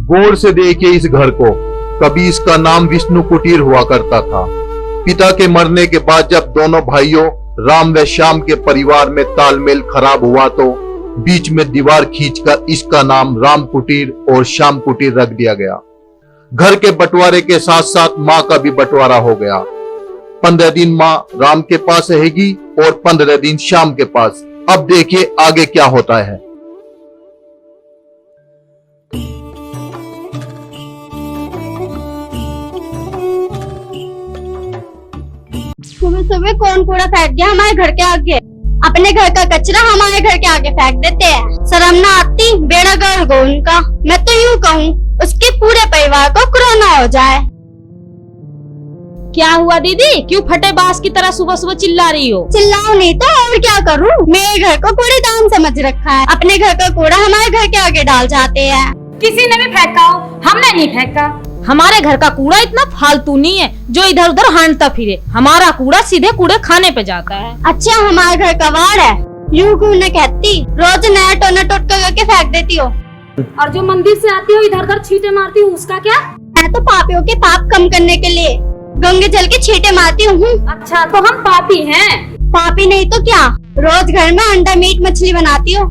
गौर से देखिए इस घर को। कभी इसका नाम विष्णु कुटीर हुआ करता था। पिता के मरने के बाद जब दोनों भाइयों राम व श्याम के परिवार में तालमेल खराब हुआ तो बीच में दीवार खींचकर इसका नाम राम कुटीर और श्याम कुटीर रख दिया गया। घर के बंटवारे के साथ साथ माँ का भी बंटवारा हो गया। 15 दिन माँ राम के पास रहेगी और 15 दिन श्याम के पास। अब देखिए आगे क्या होता है। सुबह सुबह कौन कूड़ा फेंक गया हमारे घर के आगे? अपने घर का कचरा हमारे घर के आगे फेंक देते हैं। शर्म ना आती? बेड़ा गर्क हो उनका। मैं तो यूँ कहूँ उसके पूरे परिवार को कोरोना हो जाए। क्या हुआ दीदी, क्यों फटे बांस की तरह सुबह सुबह चिल्ला रही हो? चिल्लाऊं नहीं तो और क्या करूँ? मेरे घर को कूड़ेदान समझ रखा है। अपने घर का कूड़ा हमारे घर के आगे डाल जाते हैं। किसी ने भी फेंका हो, हमने नहीं फेंका। हमारे घर का कूड़ा इतना फालतू नहीं है जो इधर उधर हांटता फिरे। हमारा कूड़ा सीधे कूड़े खाने पे जाता है। अच्छा, हमारे घर का वाड़ है, यूँ क्यों न कहती? रोज नया टोना टोटका करके फेंक देती हो। और जो मंदिर से आती हो इधर उधर छींटे मारती हूँ, उसका क्या? मैं तो पापियों के पाप कम करने के लिए गंगे जल के छींटे मारती हूँ। अच्छा, तो हम पापी हैं? पापी नहीं तो क्या, रोज घर में अंडा मीट मछली बनाती हो,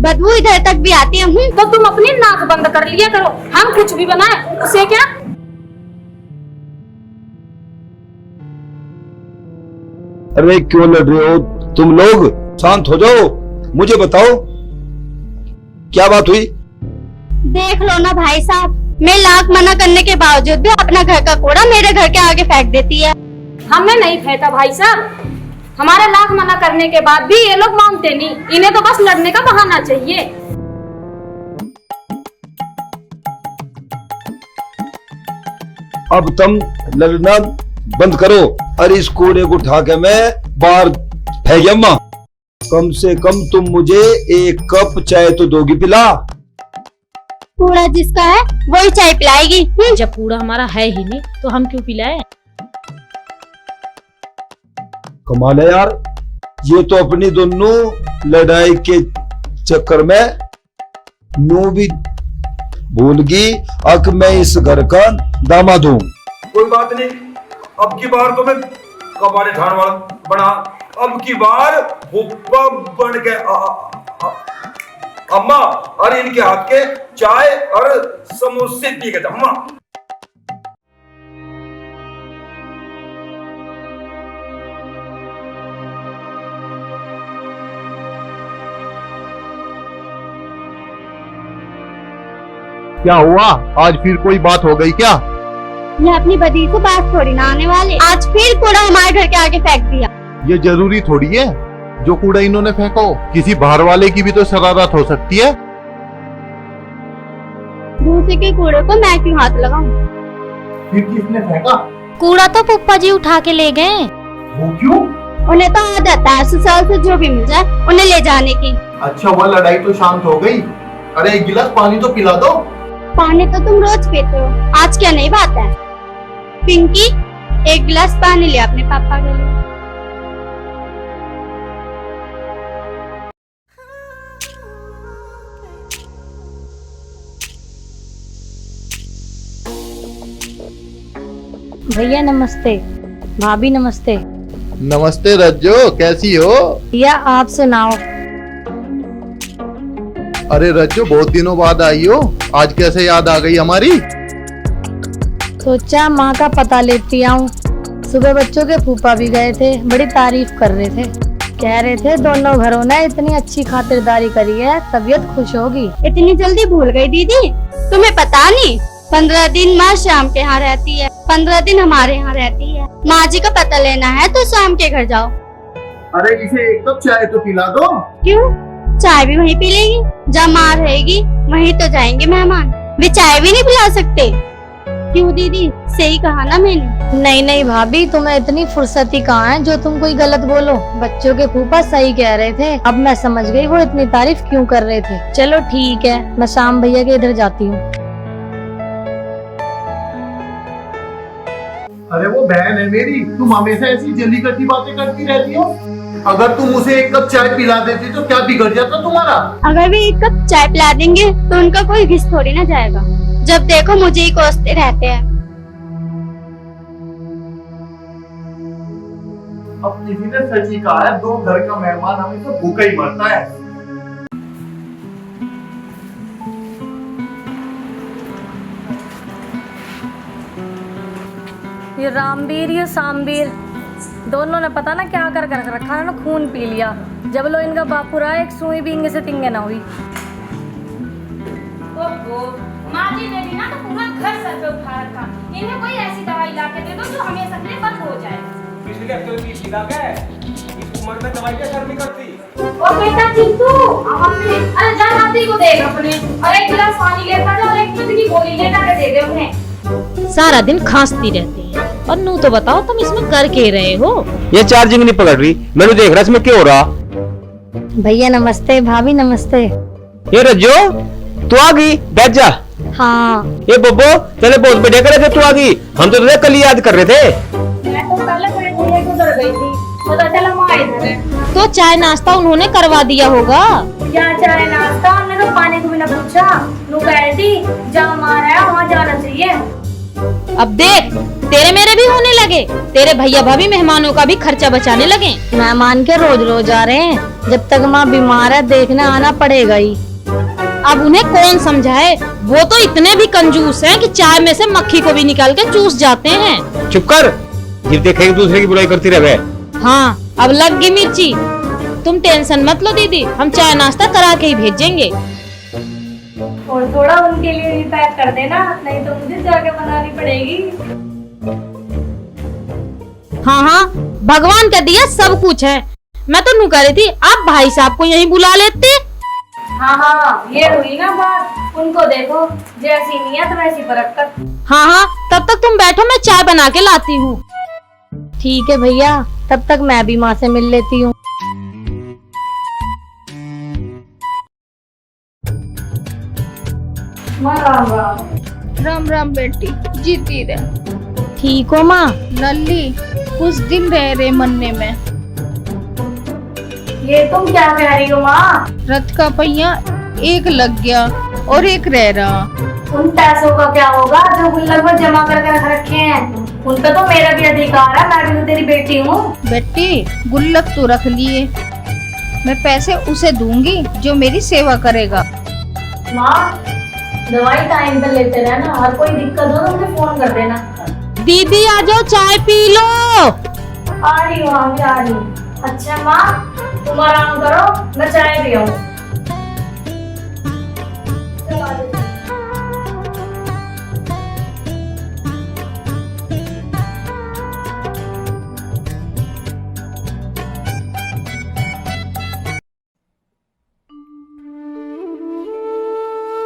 बदबू इधर तक भी आती है। तो तुम अपनी नाक बंद कर लिया करो, हम कुछ भी बनाए उसे क्या? अरे क्यों लड़ रहे हो तुम लोग? शांत हो जाओ, मुझे बताओ क्या बात हुई? देख लो ना भाई साहब, मैं लाख मना करने के बावजूद भी अपना घर का कूड़ा मेरे घर के आगे फेंक देती है। हमने नहीं फेंका भाई साहब, हमारे लाख मना करने के बाद भी ये लोग मानते नहीं। इन्हें तो बस लड़ने का बहाना चाहिए। अब तुम लड़ना बंद करो। अरे इस कूड़े को उठा के मैं बाहर फेंक अम्मा। कम से कम तुम मुझे 1 कप चाय तो दोगी पिला। कूड़ा जिसका है वही चाय पिलाएगी। जब कूड़ा हमारा है ही नहीं तो हम क्यों पिलाए? कमाल है यार, ये तो अपनी दोनों लड़ाई के चक्कर में नू भी भूल गई अब मैं इस घर का दामाद हूँ। कोई बात नहीं, अब की बार तो मैं कबाड़ी ठाण वाला बना, अब की बार हुप्पा बन गया। अम्मा, अरे इनके हाथ के चाय और समोसे पी के अम्मा। क्या हुआ? आज फिर कोई बात हो गई क्या? ये अपनी बदी से बात थोड़ी ना आने वाले। आज फिर कूड़ा हमारे घर के आगे फेंक दिया। ये जरूरी थोड़ी है जो कूड़ा इन्होंने फेंका हो, किसी बाहर वाले की भी तो शरारत हो सकती है। दूसरे के कूड़े को मैं क्यों हाथ लगाऊं? फिर किसने फेंका? कूड़ा तो पप्पा जी उठा के ले गए। वो क्यों? उन्हें तो आदत है ससुराल से जो भी मिल जाए उन्हें ले जाने की। अच्छा, वह लड़ाई तो शांत हो गई। अरे 1 गिलास पानी तो पिला दो। पानी तो तुम रोज पीते हो, आज क्या नई बात है? पिंकी, 1 गिलास पानी ले अपने पापा के लिए। भैया नमस्ते। भाभी नमस्ते। नमस्ते रज्जो, कैसी हो? भैया आप सुनाओ। अरे रज्जो, बहुत दिनों बाद आई हो, आज कैसे याद आ गई हमारी? सोचा माँ का पता लेती आऊँ। सुबह बच्चों के फूफा भी गए थे, बड़ी तारीफ कर रहे थे। कह रहे थे दोनों घरों ने इतनी अच्छी खातिरदारी करी है, तबीयत खुश होगी। इतनी जल्दी भूल गई दीदी? तुम्हें पता नहीं, 15 दिन माँ शाम के यहाँ रहती है, 15 दिन हमारे यहाँ रहती है। माँ जी का पता लेना है तो शाम के घर जाओ। अरे इसे 1 कप चाय तो पिला दो। क्यों? चाय भी वहीं पी लेगी? जब माँ रहेगी वहीं तो जाएंगे मेहमान, वे चाय भी नहीं पिला सकते? क्यों दीदी, सही कहा ना मैंने? नहीं नहीं भाभी, तुम्हें इतनी फुर्सत ही कहाँ है जो तुम कोई गलत बोलो। बच्चों के फूफा सही कह रहे थे, अब मैं समझ गई वो इतनी तारीफ क्यों कर रहे थे। चलो ठीक है, मैं शाम भैया के इधर जाती हूँ। अरे वो बहन है मेरी, तुम हमेशा ऐसी जल्दी करती बातें करती रहती हो। अगर तुम उसे 1 कप चाय पिला देती तो क्या बिगड़ जाता तुम्हारा? अगर वे 1 कप चाय पिला देंगे तो उनका कोई घिस थोड़ी ना जाएगा। जब देखो मुझे ही कोसते रहते हैं। अब किसी ने सच ही कहा है, दो घर का मेहमान हमेशा भूखा ही मरता है। ये रामवीर ये सामवीर दोनों ने पता ना क्या कर कर रखा है ना, खून पी लिया। जब लो इनका बापू रहा एक सुई भी इंगे से तिंगे ना हुई। माँ जी ने भी ना तो पूरा घर सर पे उठा रखा। इन्हें कोई ऐसी दवाई ला के दे दो जो हमेशा के लिए बंद हो जाए। पिछले हफ्ते की सीधा क्या है, इस उम्र में दवाई क्या असर नहीं करती। और बेटा चिंटू अब अपने अरे जा नाती को देख अपने, और एक गिलास पानी लेकर जा और एक दूध की गोली लेकर के दे दे उन्हें। सारा दिन खांसती रहती है। और नू तो बताओ तुम इसमें कर के रहे हो? ये चार्जिंग नहीं पकड़ रही, मैंने देख रहा इसमें क्या हो रहा। भैया नमस्ते, भाभी नमस्ते। ये रज्जो तू आ गई, बैठ जा। हाँ ये बब्बो चले बहुत बढ़िया करे थे, तू आ गई। हम तो तुझे कल ही याद कर रहे थे। मैं तो कल बैठने को डर गई थी, पता चला माँ इधर है। तो चाय नाश्ता उन्होंने करवा दिया होगा। क्या चाय नाश्ता, हमने तो पानी को भी ना पूछा। नू कह रही थी जहाँ माँ है वहाँ जाना चाहिए। अब देख तेरे मेरे भी होने लगे, तेरे भैया भाभी मेहमानों का भी खर्चा बचाने लगे। मेहमान के रोज रोज आ रहे हैं, जब तक माँ बीमार है देखने आना पड़ेगा ही। अब उन्हें कौन समझाए, वो तो इतने भी कंजूस हैं कि चाय में से मक्खी को भी निकाल के चूस जाते हैं। चुप कर, फिर देखे एक दूसरे की बुराई करती रहे। हाँ अब लग गई मिर्ची। तुम टेंशन मत लो दीदी, हम चाय नाश्ता करा के ही भेजेंगे। और थोड़ा उनके लिए भी पैक कर देना, नहीं तो मुझे जाके बनानी पड़ेगी। हाँ हाँ भगवान का दिया सब कुछ है। मैं तो नू कह रही थी आप भाई साहब को यहीं बुला लेते। हाँ हाँ ये हुई ना बात, उनको देखो जैसी नियत वैसी बरकत। हाँ हाँ तब तक तुम बैठो, मैं चाय बना के लाती हूँ। ठीक है भैया, तब तक मैं भी माँ से मिल लेती हूँ। राम राम। राम राम बेटी, जीती रहे। ठीक हो माँ? नल्ली कुछ दिन रह रहे मरने में। ये तुम क्या कह रही हो माँ? रथ का पहिया एक लग गया और एक रह रहा। उन पैसों का क्या होगा जो गुल्लक में जमा करके रख रखे हैं? उन पे तो मेरा भी अधिकार है, मैं भी तो तेरी बेटी हूँ। बेटी गुल्लक तो रख लिए, मैं पैसे उसे दूंगी जो मेरी सेवा करेगा। माँ दवाई टाइम पे लेते रहना, हर कोई दिक्कत हो तो मुझे फोन कर देना। दीदी आ जाओ चाय पी लो। आ रही हूँ आ रही हूँ। अच्छा माँ तुम आराम करो, मैं चाय भी आऊँ।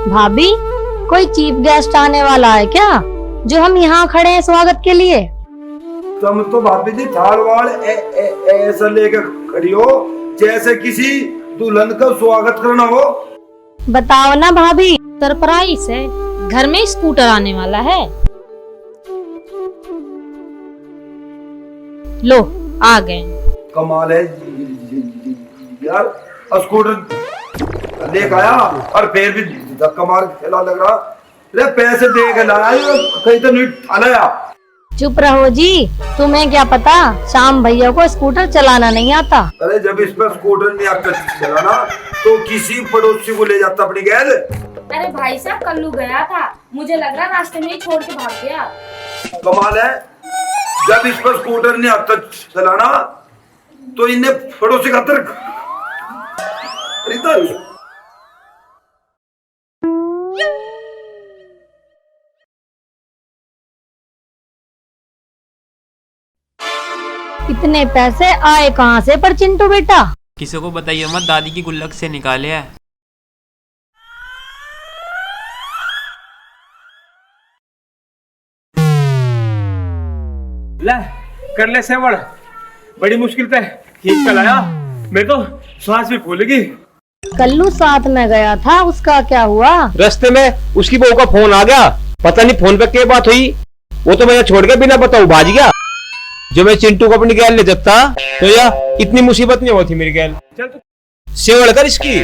भाभी कोई चीफ गेस्ट आने वाला है क्या, जो हम यहाँ खड़े हैं स्वागत के लिए? तुम तो भाभी जी थाल वाल ऐसा लेकर खड़ी हो जैसे किसी दुल्हन का स्वागत करना हो। बताओ ना भाभी। सरप्राइज है, घर में स्कूटर आने वाला है। लो आ गए। कमाल है यार, स्कूटर लेकर आया और फिर भी धक्का मार खेला लग रहा। अरे पैसे दे के लाया, कहीं तो नहीं ठालाया। चुप रहो जी, तुम्हें क्या पता श्याम भैया को स्कूटर चलाना नहीं आता। अरे जब इस पर स्कूटर नहीं आता चलाना तो किसी पड़ोसी को ले जाता अपनी गैल। अरे भाई साहब कल्लू गया था, मुझे लग रहा रास्ते में ही छोड़ के भाग गया। कमाल है, जब इस पर स्कूटर नहीं आता चलाना तो इन्हें पड़ोसी का खरीदा। इतने पैसे आए कहाँ से पर चिंटू बेटा? किसी को बताइए मत, दादी की गुल्लक से निकाले है। ले कर ले सेवड़, बड़ी मुश्किल से खींच कर लाया, मेरे तो सांस भी फूल गई। कल्लू साथ में गया था, उसका क्या हुआ? रास्ते में उसकी बहू का फोन आ गया, पता नहीं फोन पे क्या बात हुई, वो तो मैं छोड़ के बिना बताऊं भाग गया। जो मैं चिंटू को अपनी गैल ले जाता तो यार इतनी मुसीबत नहीं होती मेरी गैल। चल तू सेवड़ कर इसकी।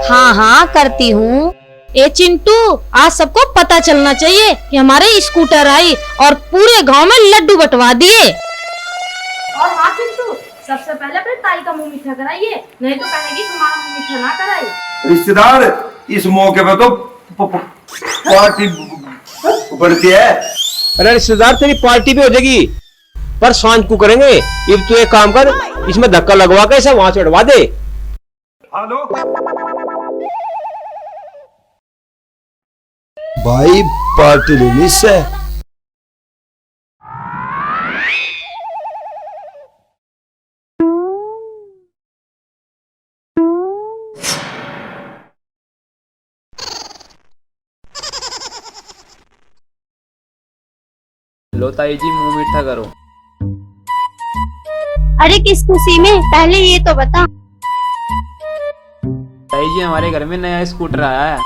हाँ हाँ करती हूँ, ए चिंटू, आज सबको पता चलना चाहिए कि हमारे स्कूटर आई और पूरे गांव में लड्डू बंटवा दिए। और हाँ चिंटू, सबसे पहले अपने ताई का मुंह मीठा कराइए, नहीं तो कहेगी तुम्हारा मुंह मीठा ना कराई। रिश्तेदार, इस मौके पे तो पार्टी बढ़ती है। अरे रिश्तेदार, तेरी पार्टी भी हो जाएगी, पर सांझ को करेंगे। अब तू एक काम कर, इसमें धक्का लगवा के इसे वहां चढ़वा दे। हेलो भाई, पार्टी लेनी से लो ताई जी, मुंह मीठा करो। अरे किस खुशी में, पहले ये तो बता। ताई जी, हमारे घर में नया स्कूटर आया है।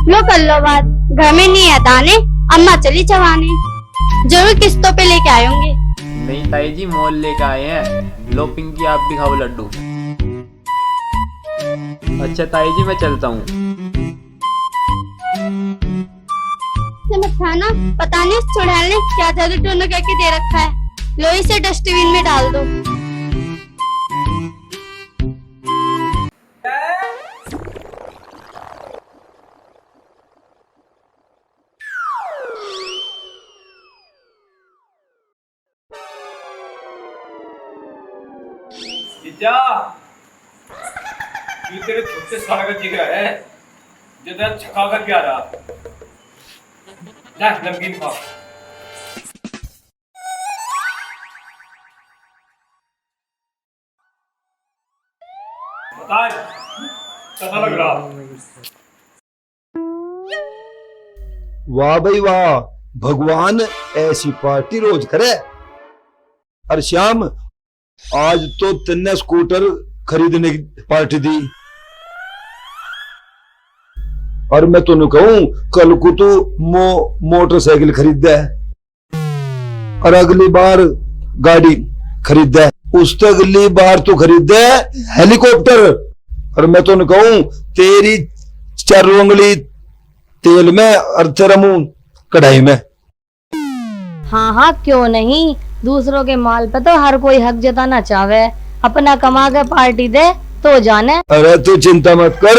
लो कर लो बात, घर में नहीं है दाने, अम्मा चली चबाने। जरूर किस्तों पे लेके आए होंगे। नहीं ताई जी, मोल लेके आए हैं। लो पिंकी, आप भी खाओ लड्डू। अच्छा ताई जी, मैं चलता हूँ। मत खाना, पता नहीं उस चुड़ैल ने क्या जादू टोना करके दे रखा है। लो इसे डस्टबिन में डाल दो। जीजा, ये तेरे छोटे साले का जिगर है, जो तेरा छका कर क्या रहा। नमकीन खा। बता, कैसा लग रहा? वाह भाई वाह, भगवान ऐसी पार्टी रोज करे। अरे श्याम, आज तो तेने स्कूटर खरीदने की पार्टी दी, और मैं तुम्हें कहूं कल को तू मोटरसाइकिल खरीद दे, और अगली बार गाड़ी खरीद दे, उससे अगली बार तू खरीद दे हेलीकॉप्टर, और मैं तुम्हें कहूं तेरी 4 उंगली तेल में और तेरा मुंह कढ़ाई में। हाँ हाँ, क्यों नहीं, दूसरों के माल पे तो हर कोई हक जताना चाहे, अपना कमा के पार्टी दे तो जाने। अरे तू चिंता मत कर,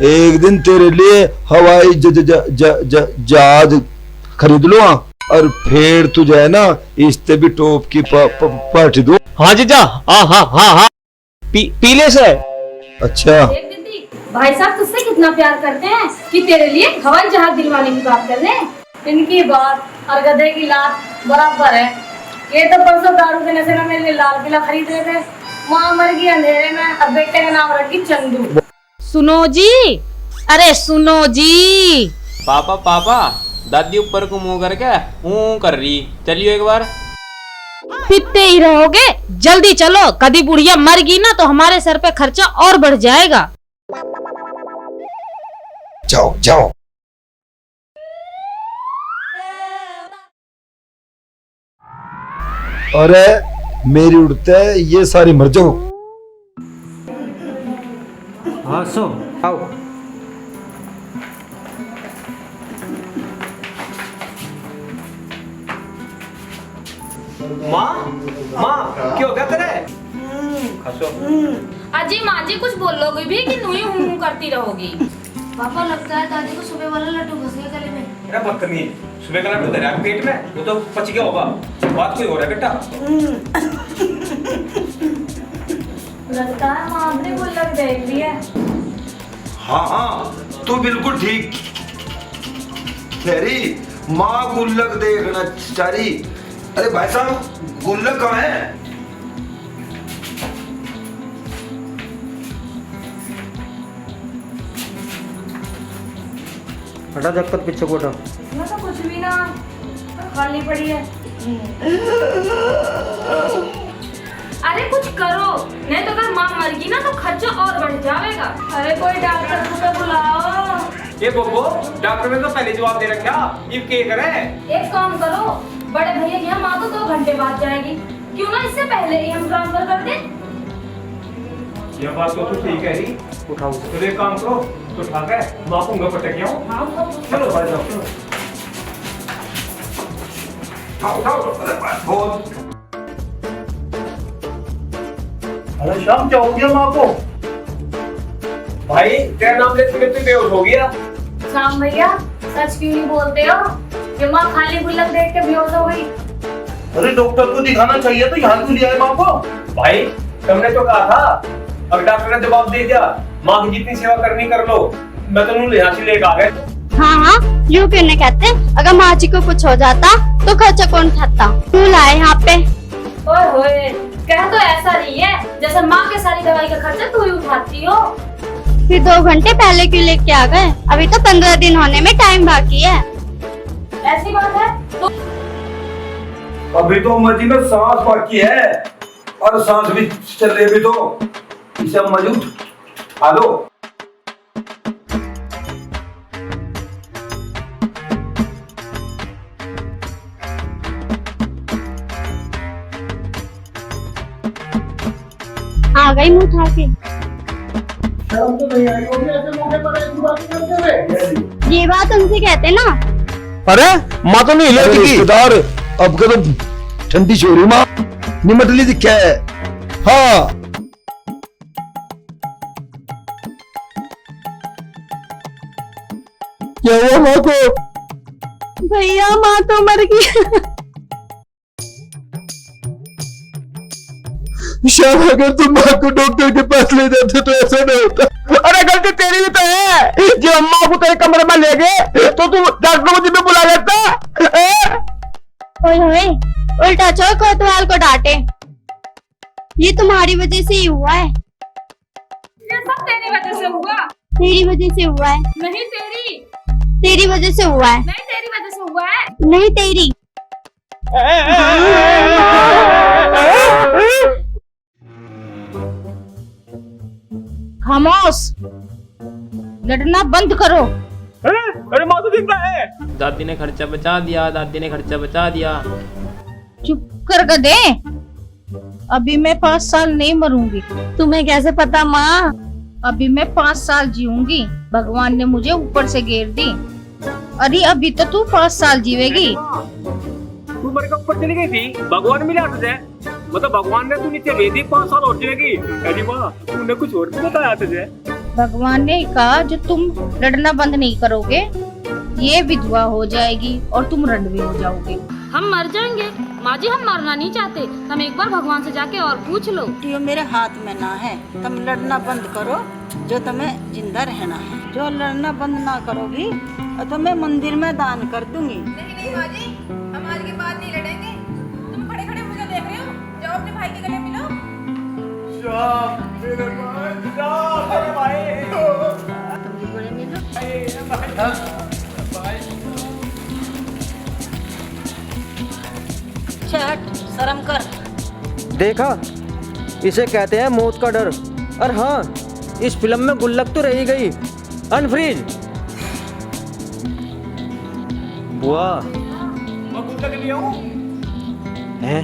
एक दिन तेरे लिए हवाई जहाज खरीद लो, और फिर तुझे है ना इससे भी टॉप की पार्टी दो। हाँ जीजा, हाँ हाँ हाँ हाँ, पीले से। अच्छा देख दीदी, भाई साहब तुझसे कितना प्यार करते हैं कि तेरे लिए हवाई जहाज दिलवाने की बात कर रहे हैं। इनकी बात और गधे की लात बराबर है। ये तो परसों दारू के नशे में मेरे लिए लाल किला खरीद रहे थे, माँ मर गई अंधेरे में, अब बेटे का नाम रखी चंदू। सुनो जी, अरे सुनो जी। पापा पापा, दादी ऊपर को मुंह करके कर रही। चलियो एक बार। पीते ही रहोगे, जल्दी चलो, कभी बुढ़िया मर गई ना तो हमारे सर पे खर्चा और बढ़ जाएगा। जाओ जाओ। अरे मेरी उड़ते ये सारी मर जाओ। हाँ सो आओ। माँ क्यों क्या करे? अजी माँ जी कुछ बोलोगे भी कि नूही हूँ करती रहोगी? पापा लगता है दादी को सुबह वाला लड्डू घुस गया गले में। मेरा बदतमीज, सुबह का लड्डू धरा पेट में, वो तो पच गया होगा। बात कोई हो रहा है बेटा। लगता है माँ ने गुल्लक देख लिया। हाँ हाँ, तू बिल्कुल ठीक कह रही। माँ गुल्लक देखना चाह रही। अरे भाई साहब, गुल्लक कहाँ है? हटा जब तक पीछे कोटा। इसमें तो कुछ भी ना, खाली पड़ी है। अरे कुछ करो, नहीं तो अगर माँ मर गई ना तो खर्चा और बढ़ जाएगा। अरे कोई डॉक्टर को तो बुलाओ। ये बोबो, डॉक्टर ने तो पहले जवाब दे रखा, ये क्या करे? एक काम करो, बड़े भैया की यहाँ माँ तो 2 घंटे बाद जाएगी, क्यों ना इससे पहले ही हम ट्रांसफर कर दें? ये बात तो तू ठीक है ही। उठाओ, तो एक काम करो, तो ठाक है मापूंगा पटकिया चलो भाई जाओ चलो बोल। अरे शाम क्या हो गया माँ को? भाई तेरा नाम लेते लेते बेहोश हो गया। शाम भैया सच क्यों नहीं बोलते हो कि माँ खाली गुल्लक देख के बेहोश हो गई? अरे डॉक्टर को दिखाना चाहिए तो यहाँ क्यों लिया है माँ को? भाई तुमने तो कहा था, अब डॉक्टर ने जवाब दे दिया माँ की जितनी सेवा करनी कर लो। मैं तो यहाँ से लेकर आ गए। हाँ हाँ, यूँ क्यों नहीं कहते? अगर माँ जी को कुछ हो जाता तो खर्चा कौन उठाता? क्यों लाए यहाँ पे? ओए होए, कह तो ऐसा नहीं है जैसे माँ के सारी दवाई का खर्चा तू ही उठाती हो। फिर 2 घंटे पहले क्यों लेके आ गए? अभी तो 15 दिन होने में टाइम बाकी है। ऐसी बात है तो अभी तो अम्मा जी में सांस बाकी है और सांस भी चल रही अभी तो। इसे अम्मा जी उठा लो। आ गई मुँह उठा के। शर्म तो नहीं आई होगी ऐसे मौके पर ऐसी बातें करते हुए? ये बात उनसे कहते ना। अरे माँ तो नहीं अरे हिलेगी। रिश्तेदार अब के तो ठंडी छोरी माँ निमटली दिखा है। हाँ क्या हुआ माँ को? भैया माँ तो मर गई। शायद अगर तुम माँ को डॉक्टर के पास ले जाते तो ऐसा नहीं होता। अरे गलती तेरी भी तो है, जो अम्मा को तेरे कमरे में ले गए तो तू डॉक्टर को जिम्मे बुला लेता। ओए होए, उल्टा चोर कोतवाल को डांटे। ये तुम्हारी वजह से ही हुआ है। ये सब तेरी वजह से हुआ। तेरी वजह से हुआ है। नहीं तेरी। तेरी वजह से हुआ है। नहीं तेरी वजह से हुआ है। नहीं तेरी। खामोश, लड़ना बंद करो। अरे माँ तो जिंदा है। दादी ने खर्चा बचा दिया, दादी ने खर्चा बचा दिया। चुप कर गधे, अभी मैं 5 साल नहीं मरूंगी। तुम्हें कैसे पता माँ? अभी मैं 5 साल जीऊंगी। भगवान ने मुझे ऊपर से घेर दी। अरे अभी तो तू 5 साल जीवेगी। तू मेरे को ऊपर चली गई थी, भगवान मिला तुझे। मतलब भगवान ने तू नीचे भेज दी, 5 साल और जिएगी। अरे माँ तूने कुछ और भी बताया तुझे? भगवान ने कहा जो तुम लड़ना बंद नहीं करोगे ये विधवा हो जाएगी और तुम रणवी हो जाओगे। हम मर जाएंगे माँ जी, हम मरना नहीं चाहते। तुम एक बार भगवान से जाके और पूछ लो। जो मेरे हाथ में ना है, तुम लड़ना बंद करो जो तुम्हें जिंदा रहना है। जो लड़ना बंद ना करोगी तो मैं मंदिर में दान कर दूंगी। नहीं माँ जी, हम आज के बाद नहीं लड़ेंगे। तुम खड़े खड़े मुझे देख रहे हो, जाओ अपने भाई के गले मिलो। शाम मेरे भाई, शाम मेरे भाई। तुम भी गले मिलो। छठ शर्म कर। देखा, इसे कहते हैं मौत का डर। और हाँ, इस फिल्म में गुल्लक तो रही गई। अनफ्रीज बुआ मैं गुल्लक ले आऊं? हैं?